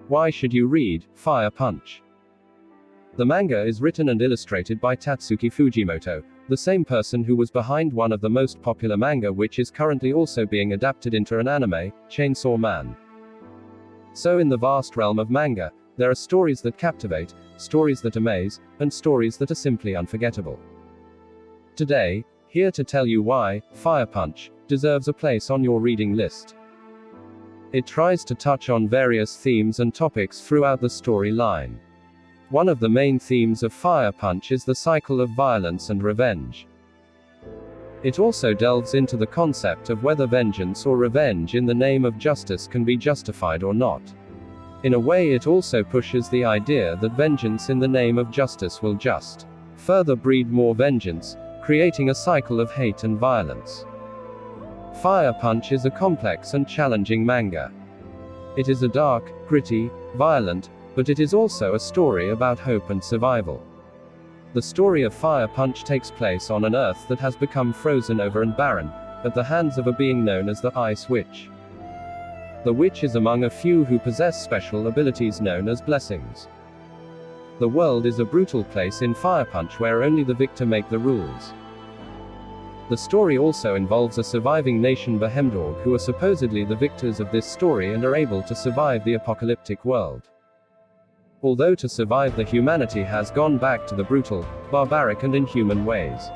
Why should you read Fire Punch? The manga is written and illustrated by Tatsuki Fujimoto, the same person who was behind one of the most popular manga which is currently also being adapted into an anime, Chainsaw Man. So in the vast realm of manga, there are stories that captivate, stories that amaze, and stories that are simply unforgettable. Today, here to tell you why Fire Punch deserves a place on your reading list. It tries to touch on various themes and topics throughout the storyline. One of the main themes of Fire Punch is the cycle of violence and revenge. It also delves into the concept of whether vengeance or revenge in the name of justice can be justified or not. In a way, it also pushes the idea that vengeance in the name of justice will just further breed more vengeance, creating a cycle of hate and violence. Fire Punch is a complex and challenging manga. It is a dark, gritty, violent, but it is also a story about hope and survival. The story of Fire Punch takes place on an Earth that has become frozen over and barren, at the hands of a being known as the Ice Witch. The witch is among a few who possess special abilities known as blessings. The world is a brutal place in Fire Punch where only the victor make the rules. The story also involves a surviving nation Behemdorg who are supposedly the victors of this story and are able to survive the apocalyptic world. Although to survive the humanity has gone back to the brutal, barbaric and inhuman ways.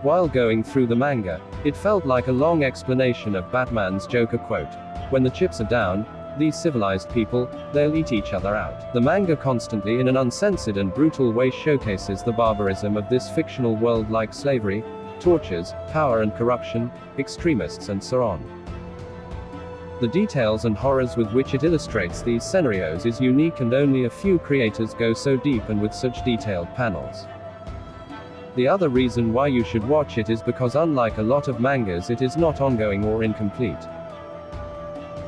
While going through the manga, it felt like a long explanation of Batman's Joker quote, "When the chips are down, these civilized people, they'll eat each other out." The manga constantly in an uncensored and brutal way showcases the barbarism of this fictional world, like slavery, tortures, power and corruption, extremists and so on. The details and horrors with which it illustrates these scenarios is unique, and only a few creators go so deep and with such detailed panels. The other reason why you should watch it is because unlike a lot of mangas, it is not ongoing or incomplete.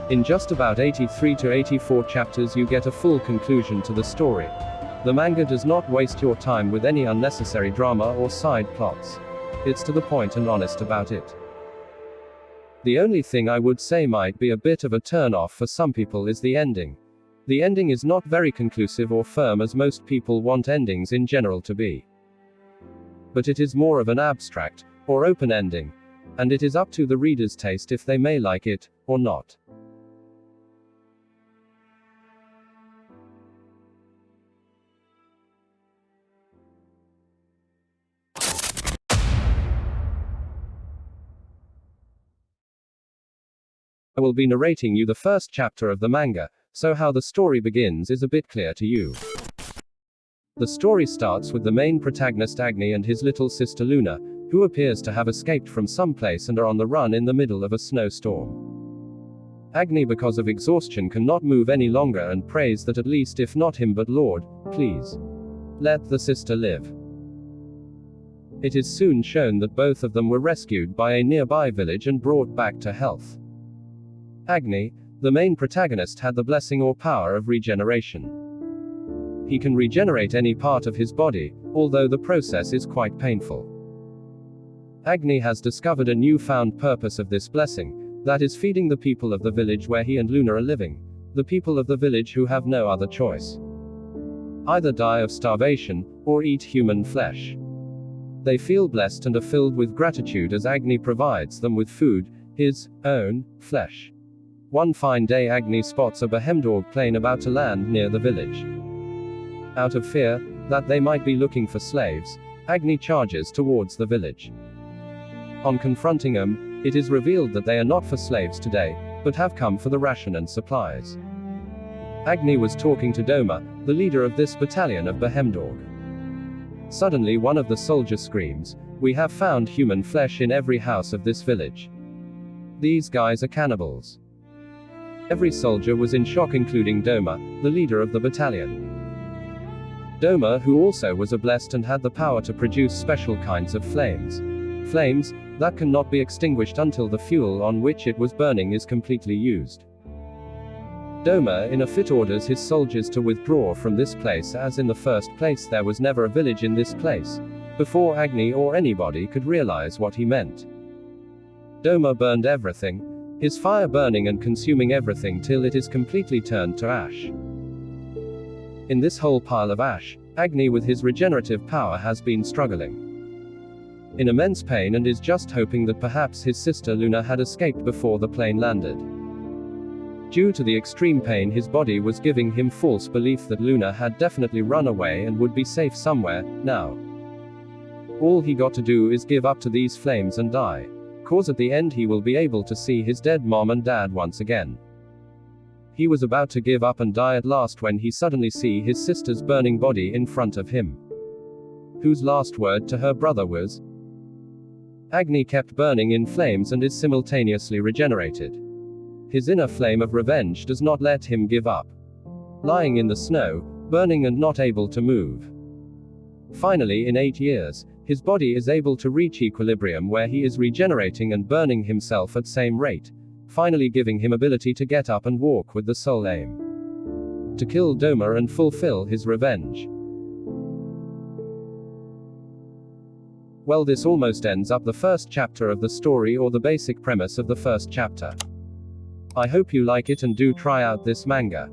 In just about 83 to 84 chapters you get a full conclusion to the story. The manga does not waste your time with any unnecessary drama or side plots. It's to the point and honest about it. The only thing I would say might be a bit of a turn-off for some people is the ending. The ending is not very conclusive or firm as most people want endings in general to be. But it is more of an abstract, or open ending. And it is up to the reader's taste if they may like it, or not. I will be narrating you the first chapter of the manga, so how the story begins is a bit clear to you. The story starts with the main protagonist Agni and his little sister Luna, who appears to have escaped from some place and are on the run in the middle of a snowstorm. Agni, because of exhaustion, cannot move any longer and prays that at least, if not him but Lord, please let the sister live. It is soon shown that both of them were rescued by a nearby village and brought back to health. Agni, the main protagonist, had the blessing or power of regeneration. He can regenerate any part of his body, although the process is quite painful. Agni has discovered a newfound purpose of this blessing, that is feeding the people of the village where he and Luna are living, the people of the village who have no other choice. Either die of starvation, or eat human flesh. They feel blessed and are filled with gratitude as Agni provides them with food, his own flesh. One fine day Agni spots a Behemdorg plane about to land near the village. Out of fear that they might be looking for slaves, Agni charges towards the village. On confronting them, it is revealed that they are not for slaves today, but have come for the ration and supplies. Agni was talking to Doma, the leader of this battalion of Behemdorg. Suddenly one of the soldiers screams, "We have found human flesh in every house of this village. These guys are cannibals." Every soldier was in shock, including Doma, the leader of the battalion. Doma, who also was a blessed and had the power to produce special kinds of flames. Flames that cannot be extinguished until the fuel on which it was burning is completely used. Doma in a fit orders his soldiers to withdraw from this place, as in the first place there was never a village in this place, before Agni or anybody could realize what he meant. Doma burned everything, his fire burning and consuming everything till it is completely turned to ash. In this whole pile of ash, Agni with his regenerative power has been struggling in immense pain and is just hoping that perhaps his sister Luna had escaped before the plane landed. Due to the extreme pain, his body was giving him false belief that Luna had definitely run away and would be safe somewhere, now. All he got to do is give up to these flames and die. Cause at the end he will be able to see his dead mom and dad once again. He was about to give up and die at last when he suddenly see his sister's burning body in front of him. Whose last word to her brother was, Agni kept burning in flames and is simultaneously regenerated. His inner flame of revenge does not let him give up. Lying in the snow, burning and not able to move. Finally, in 8 years, his body is able to reach equilibrium where he is regenerating and burning himself at same rate, finally giving him ability to get up and walk with the sole aim to kill Doma and fulfill his revenge. Well, this almost ends up the first chapter of the story, or the basic premise of the first chapter. I hope you like it and do try out this manga.